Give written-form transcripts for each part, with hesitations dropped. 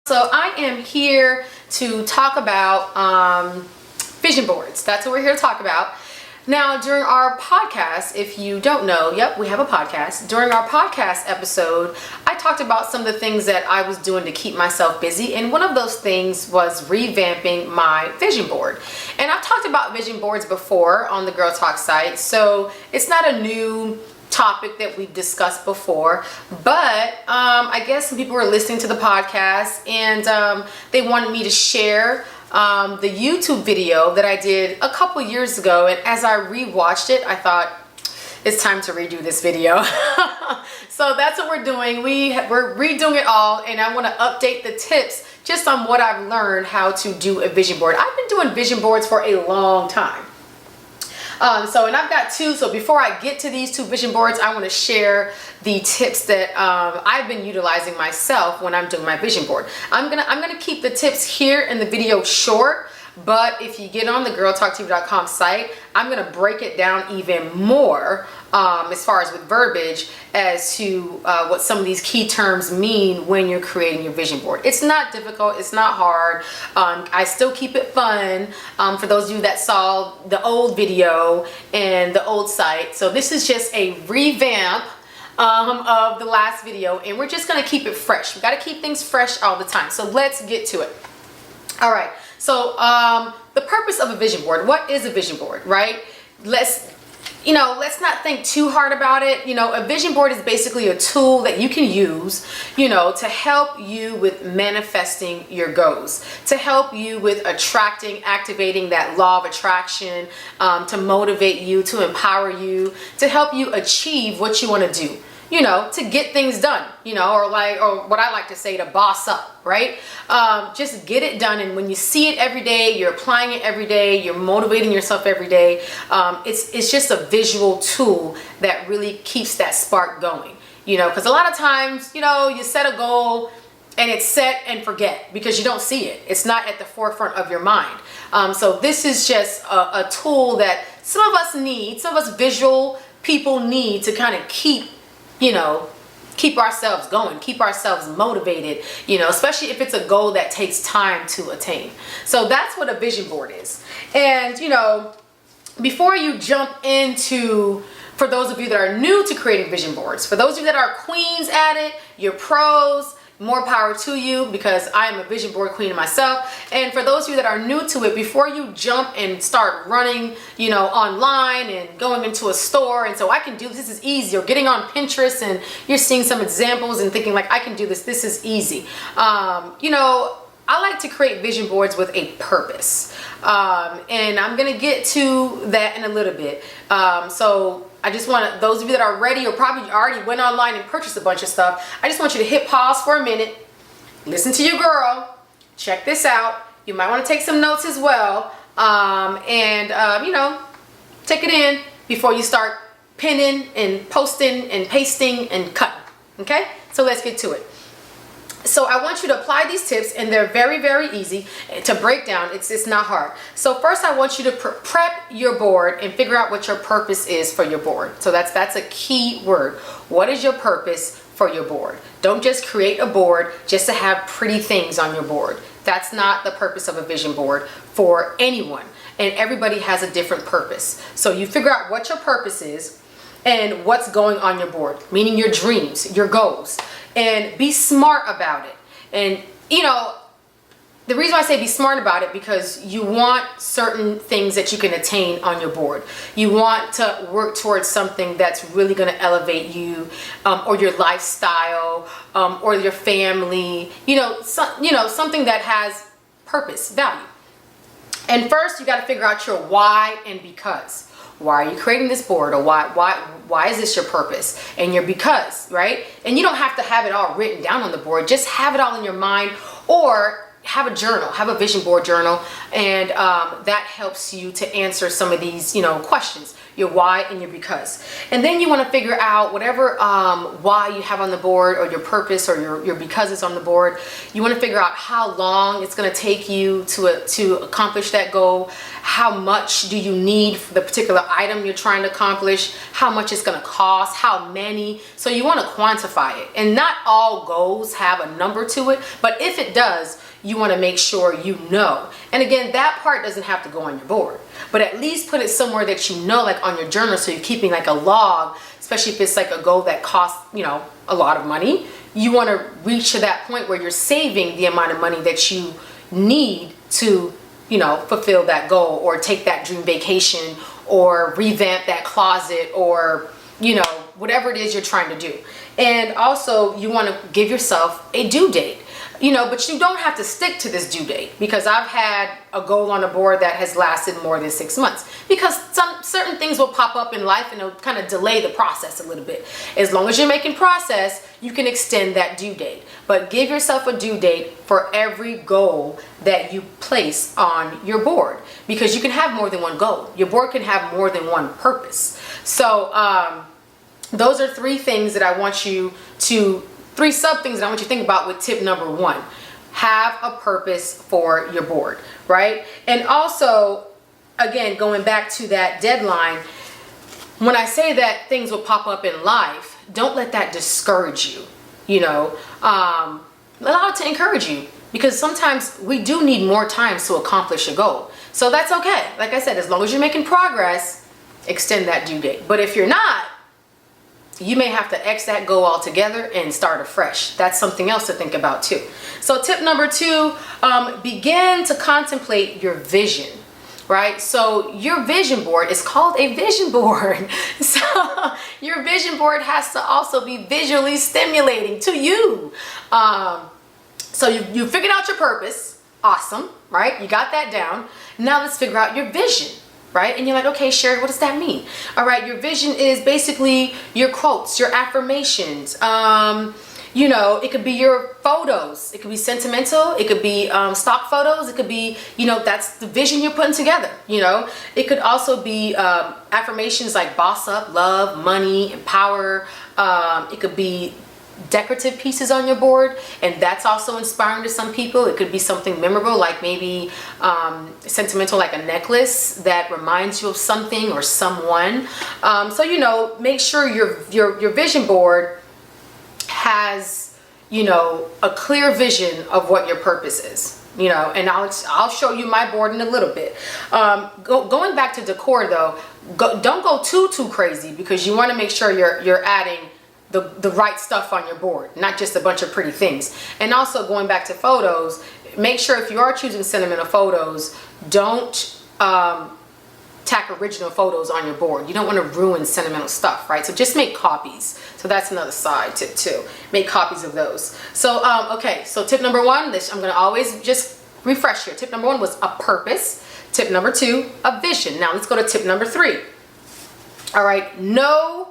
So I am here to talk about vision boards. That's what we're here to talk about. Now, during our podcast, if you don't know, yep, we have a podcast. During our podcast episode, I talked about some of the things that I was doing to keep myself busy. And one of those things was revamping my vision board. And I've talked about vision boards before on the Girl Talk site. So it's not a new topic that we've discussed before, but I guess some people were listening to the podcast and they wanted me to share the YouTube video that I did a couple years ago, and as I rewatched it, I thought it's time to redo this video. So that's what we're doing. We're redoing it all, and I want to update the tips just on what I've learned how to do a vision board. I've been doing vision boards for a long time. And I've got two. So before I get to these two vision boards, I want to share the tips that I've been utilizing myself when I'm doing my vision board. I'm gonna keep the tips here in the video short, but if you get on the GirlTalkTV.com site, I'm gonna break it down even more as far as with verbiage as to what some of these key terms mean when you're creating your vision board. It's not difficult, it's not hard. I still keep it fun for those of you that saw the old video and the old site. So this is just a revamp of the last video, and we're just gonna keep it fresh. We gotta keep things fresh all the time. So let's get to it. All right, so the purpose of a vision board. What is a vision board, right? Let's not think too hard about it. A vision board is basically a tool that you can use, to help you with manifesting your goals, to help you with attracting, activating that law of attraction, to motivate you, to empower you, to help you achieve what you want to do. To get things done, or what I like to say, to boss up, right? Just get it done. And when you see it every day, you're applying it every day, you're motivating yourself every day. It's just a visual tool that really keeps that spark going, because a lot of times, you set a goal and it's set and forget because you don't see it. It's not at the forefront of your mind. So this is just a tool that some of us visual people need to kind of keep ourselves going, keep ourselves motivated, especially if it's a goal that takes time to attain. So that's what a vision board is. And, before you jump into, for those of you that are new to creating vision boards, for those of you that are queens at it, you're pros, more power to you, because I am a vision board queen myself. And for those of you that are new to it, before you jump and start running, online and going into a store and so I can do this is easy, or getting on Pinterest and you're seeing some examples and thinking like, I can do this is easy. I like to create vision boards with a purpose. And I'm gonna get to that in a little bit. So I just want those of you that are ready, or probably already went online and purchased a bunch of stuff, I just want you to hit pause for a minute, listen to your girl, check this out. You might want to take some notes as well, take it in before you start pinning and posting and pasting and cutting. Okay, so let's get to it. So I want you to apply these tips, and they're very, very easy to break down. It's not hard. So first I want you to prep your board and figure out what your purpose is for your board. So that's a key word. What is your purpose for your board? Don't just create a board just to have pretty things on your board. That's not the purpose of a vision board for anyone. And everybody has a different purpose. So you figure out what your purpose is and what's going on your board, meaning your dreams, your goals, and be smart about it. And the reason why I say be smart about it, because you want certain things that you can attain on your board. You want to work towards something that's really going to elevate you, or your lifestyle, or your family, something that has purpose, value. And first you got to figure out your why and because. Why are you creating this board, or why is this your purpose and your because, right? And you don't have to have it all written down on the board. Just have it all in your mind, or have a journal, have a vision board journal, and that helps you to answer some of these, questions. your why and your because. And then you want to figure out whatever why you have on the board, or your purpose, or your because is on the board. You want to figure out how long it's going to take you to accomplish that goal. How much do you need for the particular item you're trying to accomplish? How much it's going to cost? How many? So you want to quantify it. And not all goals have a number to it, but if it does, you want to make sure you know. And again, that part doesn't have to go on your board, but at least put it somewhere that you know, like on your journal, so you're keeping like a log, especially if it's like a goal that costs, you know, a lot of money. You want to reach to that point where you're saving the amount of money that you need to, you know, fulfill that goal, or take that dream vacation, or revamp that closet, or, you know, whatever it is you're trying to do. And also you want to give yourself a due date. You know, but you don't have to stick to this due date, because I've had a goal on the board that has lasted more than 6 months, because certain things will pop up in life and it'll kind of delay the process a little bit. As long as you're making progress, you can extend that due date, but give yourself a due date for every goal that you place on your board, because you can have more than one goal. Your board can have more than one purpose. So those are three things that I want you to three sub things that I want you to think about with tip number 1. Have a purpose for your board, right? And also, again, going back to that deadline, when I say that things will pop up in life, don't let that discourage you, you know. Allow it to encourage you, because sometimes we do need more time to accomplish a goal. So that's okay. Like I said, as long as you're making progress, extend that due date. But if you're not, you may have to X that goal altogether and start afresh. That's something else to think about too. So tip number 2, begin to contemplate your vision, right? So your vision board is called a vision board. So your vision board has to also be visually stimulating to you. So you figured out your purpose. Awesome, right? You got that down. Now let's figure out your vision. Right? And you're like, okay, Sherry, what does that mean? All right, your vision is basically your quotes, your affirmations. You know, it could be your photos. It could be sentimental. It could be stock photos. It could be, you know, that's the vision you're putting together. You know, it could also be affirmations like boss up, love, money, and power. It could be decorative pieces on your board, and that's also inspiring to some people. It could be something memorable, like maybe sentimental, like a necklace that reminds you of something or someone. So, you know, make sure your vision board has, you know, a clear vision of what your purpose is. You know, and I'll show you my board in a little bit. Going back to decor though, don't go too crazy, because you want to make sure you're adding the right stuff on your board, not just a bunch of pretty things. And also going back to photos, make sure if you are choosing sentimental photos, don't tack original photos on your board. You don't want to ruin sentimental stuff, right? So just make copies. So that's another side tip too. Make copies of those. So okay, so tip number 1, I'm going to always just refresh here. Tip number 1 was a purpose. Tip number 2, a vision. Now let's go to tip number 3. All right, know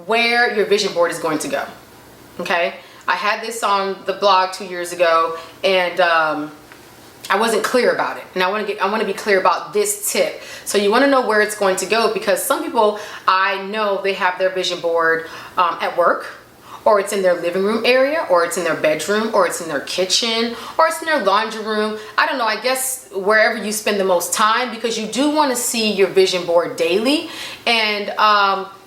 where your vision board is going to go. Okay, I had this on the blog 2 years ago, and I wasn't clear about it, and I want to be clear about this tip. So you want to know where it's going to go, because some people, I know they have their vision board at work, or it's in their living room area, or it's in their bedroom, or it's in their kitchen, or it's in their laundry room. I don't know, I guess wherever you spend the most time, because you do want to see your vision board daily. And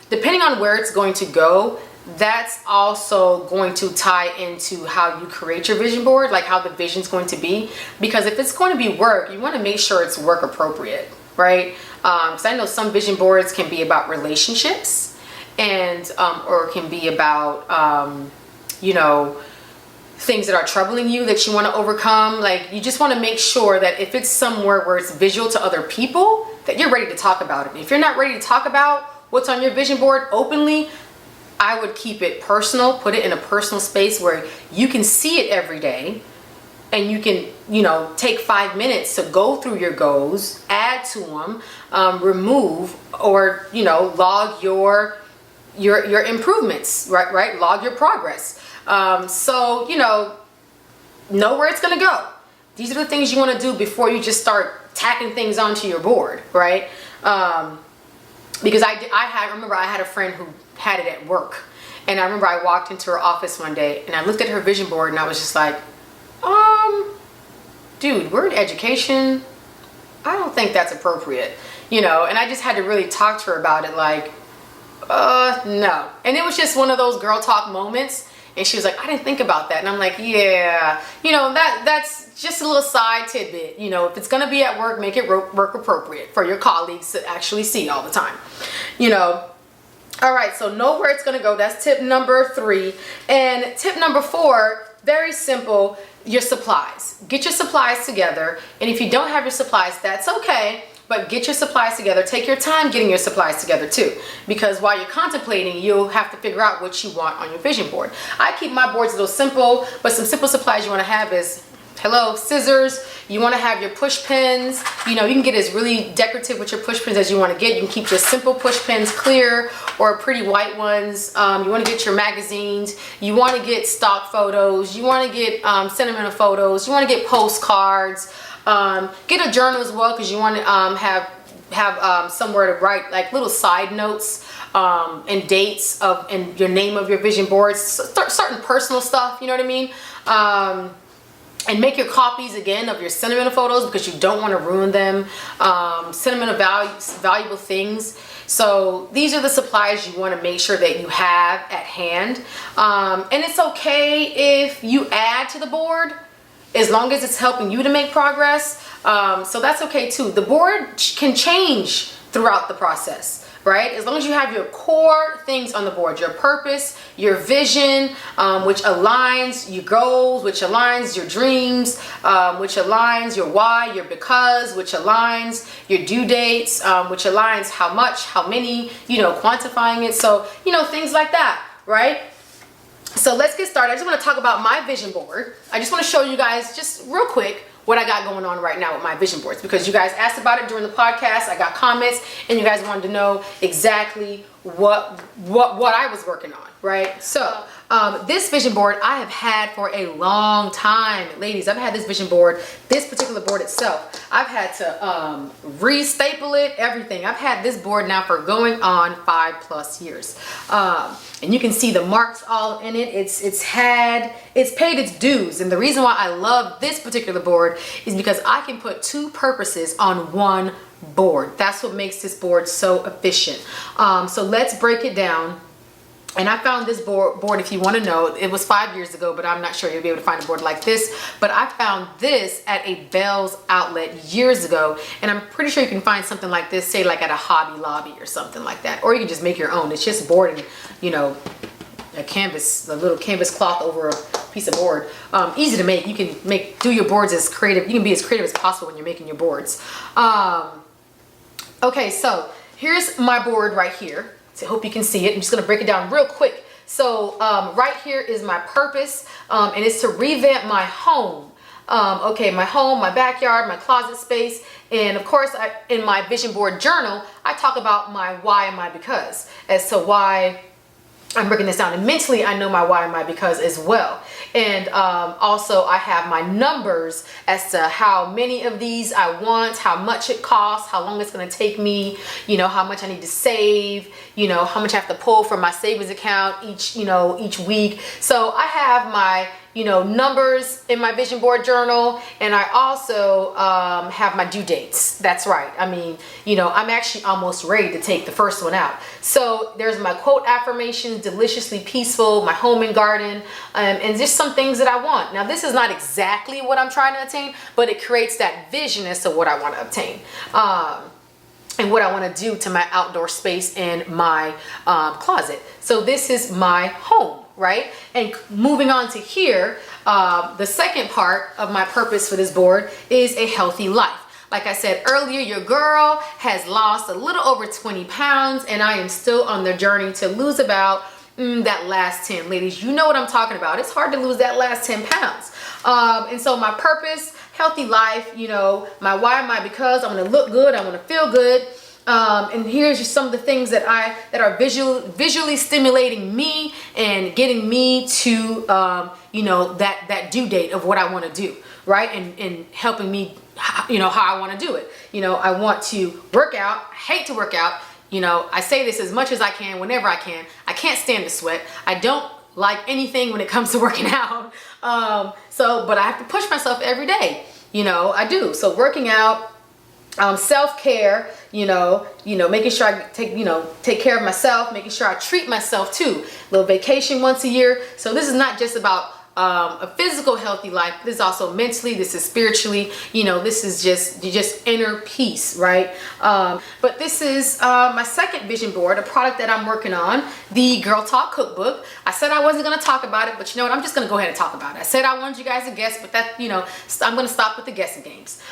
depending on where it's going to go, that's also going to tie into how you create your vision board, like how the vision's going to be. Because if it's going to be work, you want to make sure it's work appropriate, right? Because I know some vision boards can be about relationships, and or it can be about you know, things that are troubling you that you want to overcome. Like, you just want to make sure that if it's somewhere where it's visual to other people, that you're ready to talk about it. If you're not ready to talk about what's on your vision board openly, I would keep it personal, put it in a personal space where you can see it every day, and you can, you know, take 5 minutes to go through your goals, add to them, remove, or, you know, log your improvements, right? Log your progress. So, you know where it's gonna go. These are the things you want to do before you just start tacking things onto your board, right? because I remember I had a friend who had it at work, and I remember I walked into her office one day and I looked at her vision board and I was just like, dude, we're in education. I don't think that's appropriate, and I just had to really talk to her about it, like, no. And it was just one of those girl talk moments, and she was like, I didn't think about that. And I'm like, yeah, that's just a little side tidbit. If it's gonna be at work, make it work appropriate for your colleagues to actually see all the time. All right, so know where it's gonna go. That's tip number 3. And tip number 4, very simple, your supplies. Get your supplies together. And if you don't have your supplies, that's okay, but get your supplies together. Take your time getting your supplies together too, because while you're contemplating, you'll have to figure out what you want on your vision board. I keep my boards a little simple, but some simple supplies you wanna have is, scissors. You want to have your push pins. You can get as really decorative with your push pins as you want to get. You can keep your simple push pins clear or pretty white ones. You want to get your magazines. You want to get stock photos. You want to get sentimental photos. You want to get postcards. Get a journal as well, because you want to have somewhere to write like little side notes and dates and your name of your vision boards, certain personal stuff. You know what I mean? And make your copies again of your sentimental photos, because you don't want to ruin them. Sentimental valuable things. So these are the supplies you want to make sure that you have at hand. And it's okay if you add to the board, as long as it's helping you to make progress. So that's okay too. The board can change throughout the process, right? As long as you have your core things on the board, your purpose, your vision, which aligns your goals, which aligns your dreams, which aligns your why, your because, which aligns your due dates, which aligns how much, how many, quantifying it. So, things like that, right? So let's get started. I just want to talk about my vision board. I just want to show you guys just real quick what I got going on right now with my vision boards, because you guys asked about it during the podcast. I got comments and you guys wanted to know exactly what I was working on, right? So this vision board I have had for a long time. Ladies, I've had this vision board, this particular board itself, I've had to re-staple it, everything. I've had this board now for going on 5+ years. And you can see the marks all in it. It's paid its dues. And the reason why I love this particular board is because I can put 2 purposes on one board. That's what makes this board so efficient. So let's break it down. And I found this board, if you want to know, it was 5 years ago, but I'm not sure you'll be able to find a board like this. But I found this at a Bell's outlet years ago, and I'm pretty sure you can find something like this, say like at a Hobby Lobby or something like that. Or you can just make your own. It's just board and, a little canvas cloth over a piece of board. Easy to make. You can do your boards as creative. You can be as creative as possible when you're making your boards. Okay, so here's my board right here. So I hope you can see it. I'm just gonna break it down real quick. So right here is my purpose, and it's to revamp my home. My home, my backyard, my closet space, and of course in my vision board journal, I talk about my why and my because, as to why I'm breaking this down. And mentally, I know my why and my because as well. And also I have my numbers as to how many of these I want, how much it costs, how long it's going to take me, how much I need to save, how much I have to pull from my savings account each week. So I have my numbers in my vision board journal, and I also have my due dates. That's right. I mean, I'm actually almost ready to take the first one out. So there's my quote affirmations, deliciously peaceful, my home and garden, and just some things that I want. Now, this is not exactly what I'm trying to attain, but it creates that vision as to what I want to obtain. And what I want to do to my outdoor space and my closet. So this is my home. Right? And moving on to here, the second part of my purpose for this board is a healthy life. Like I said earlier, your girl has lost a little over 20 pounds, and I am still on the journey to lose about that last 10. Ladies, you know what I'm talking about. It's hard to lose that last 10 pounds. And so my purpose, healthy life, my why and my because, I want to look good, I want to feel good. And here's just some of the things that are visually stimulating me and getting me to that due date of what I want to do, right? And helping me how I want to do it. I want to work out. I hate to work out. You know, I say this as much as I can, whenever I can. I can't stand to sweat. I don't like anything when it comes to working out. But I have to push myself every day. You know, I do. So working out, self-care, making sure I take care of myself, making sure I treat myself too. Little vacation once a year. So this is not just about a physical healthy life. This is also mentally, this is spiritually, this is just inner peace, right? But this is my second vision board, a product that I'm working on, the Girl Talk Cookbook. I said I wasn't going to talk about it, but you know what? I'm just going to go ahead and talk about it. I said I wanted you guys to guess, but that, I'm going to stop with the guessing games.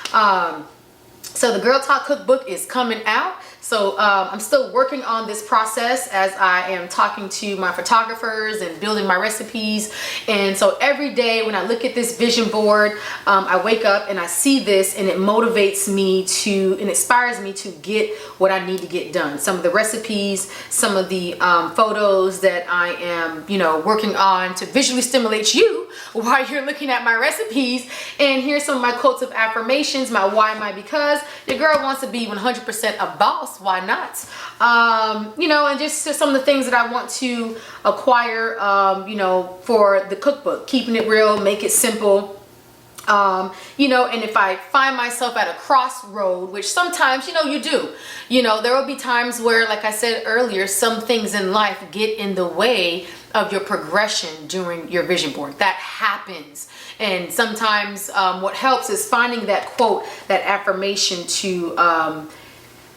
So the Girl Talk Cookbook is coming out. So I'm still working on this process as I am talking to my photographers and building my recipes. And so every day when I look at this vision board, I wake up and I see this, and it motivates me and inspires me to get what I need to get done. Some of the recipes, some of the photos that I am, working on to visually stimulate you while you're looking at my recipes. And here's some of my quotes of affirmations, my why, my because. Your girl wants to be 100% a boss. Why not? And just some of the things that I want to acquire, for the cookbook. Keeping it real, make it simple. And if I find myself at a crossroad, which sometimes, you do, there will be times where, like I said earlier, some things in life get in the way of your progression during your vision board. That happens. And sometimes what helps is finding that quote, that affirmation to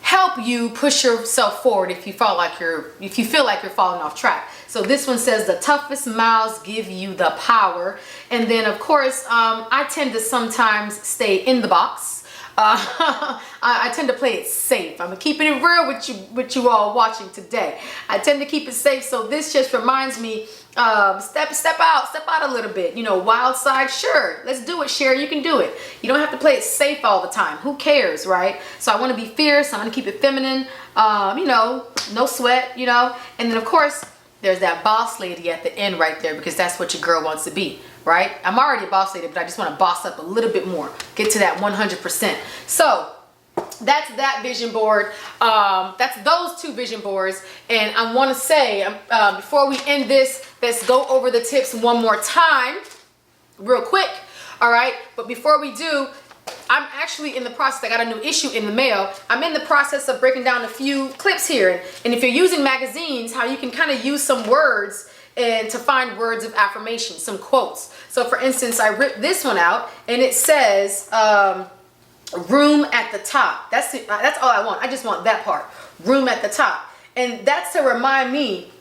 help you push yourself forward if you feel like you're falling off track. So this one says, the toughest miles give you the power. And then of course, I tend to sometimes stay in the box. I tend to play it safe. I'm keeping it real with you all watching today. I tend to keep it safe. So this just reminds me, step out a little bit. Wild side, sure, let's do it, Sherry. You can do it. You don't have to play it safe all the time. Who cares, right? So I want to be fierce. I want to keep it feminine. No sweat. And then of course there's that boss lady at the end right there, because that's what your girl wants to be. Right? I'm already a boss lady, but I just want to boss up a little bit more. Get to that 100%. So that's that vision board. That's those two vision boards. And I want to say, before we end this, let's go over the tips one more time, real quick. All right. But before we do, I'm actually in the process. I got a new issue in the mail. I'm in the process of breaking down a few clips here. And if you're using magazines, how you can kind of use some words and to find words of affirmation, some quotes. So for instance, I ripped this one out, and it says, room at the top. That's all I want. I just want that part, room at the top. And that's to remind me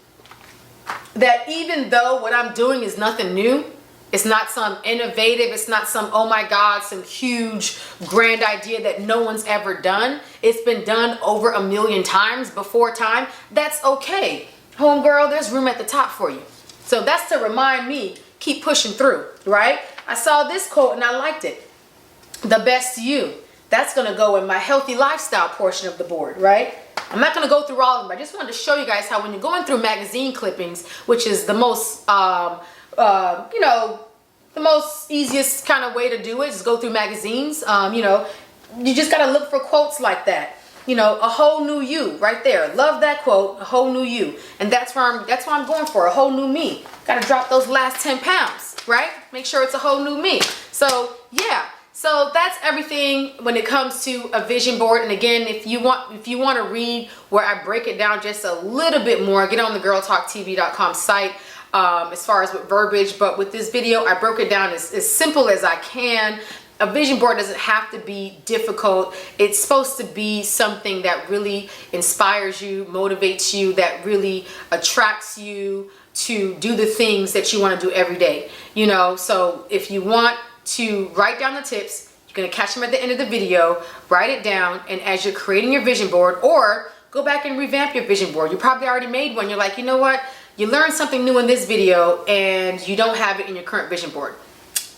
that even though what I'm doing is nothing new, it's not some innovative, it's not some, oh my God, some huge grand idea that no one's ever done. It's been done over 1,000,000 times before time. That's okay. Homegirl, there's room at the top for you. So that's to remind me, keep pushing through, right? I saw this quote and I liked it. The best you. That's going to go in my healthy lifestyle portion of the board, right? I'm not going to go through all of them. I just wanted to show you guys how when you're going through magazine clippings, which is the most, the most easiest kind of way to do it is go through magazines. You just got to look for quotes like that. A whole new you right there. Love that quote, a whole new you. And that's what I'm going for, a whole new me. Got to drop those last 10 pounds, right? Make sure it's a whole new me. So yeah, so that's everything when it comes to a vision board. And again, if you want to read where I break it down just a little bit more, get on the GirlTalkTV.com site as far as with verbiage. But with this video, I broke it down as simple as I can. A vision board doesn't have to be difficult. It's supposed to be something that really inspires you, motivates you, that really attracts you to do the things that you want to do every day. So if you want to write down the tips, you're going to catch them at the end of the video, write it down, and as you're creating your vision board, or go back and revamp your vision board. You probably already made one. You're like, you know what? You learned something new in this video and you don't have it in your current vision board.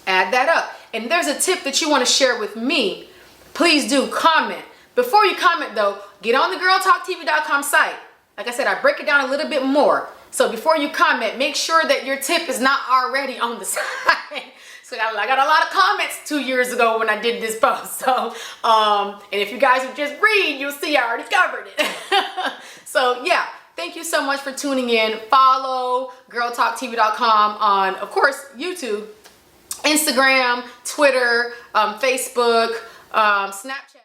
Add that up. And there's a tip that you want to share with me, please do comment. Before you comment though, get on the GirlTalkTV.com site. Like I said, I break it down a little bit more. So before you comment, make sure that your tip is not already on the site. So I got a lot of comments 2 years ago when I did this post. So, and if you guys would just read, you'll see I already covered it. So yeah, thank you so much for tuning in. Follow GirlTalkTV.com on, of course, YouTube, Instagram, Twitter, Facebook, Snapchat.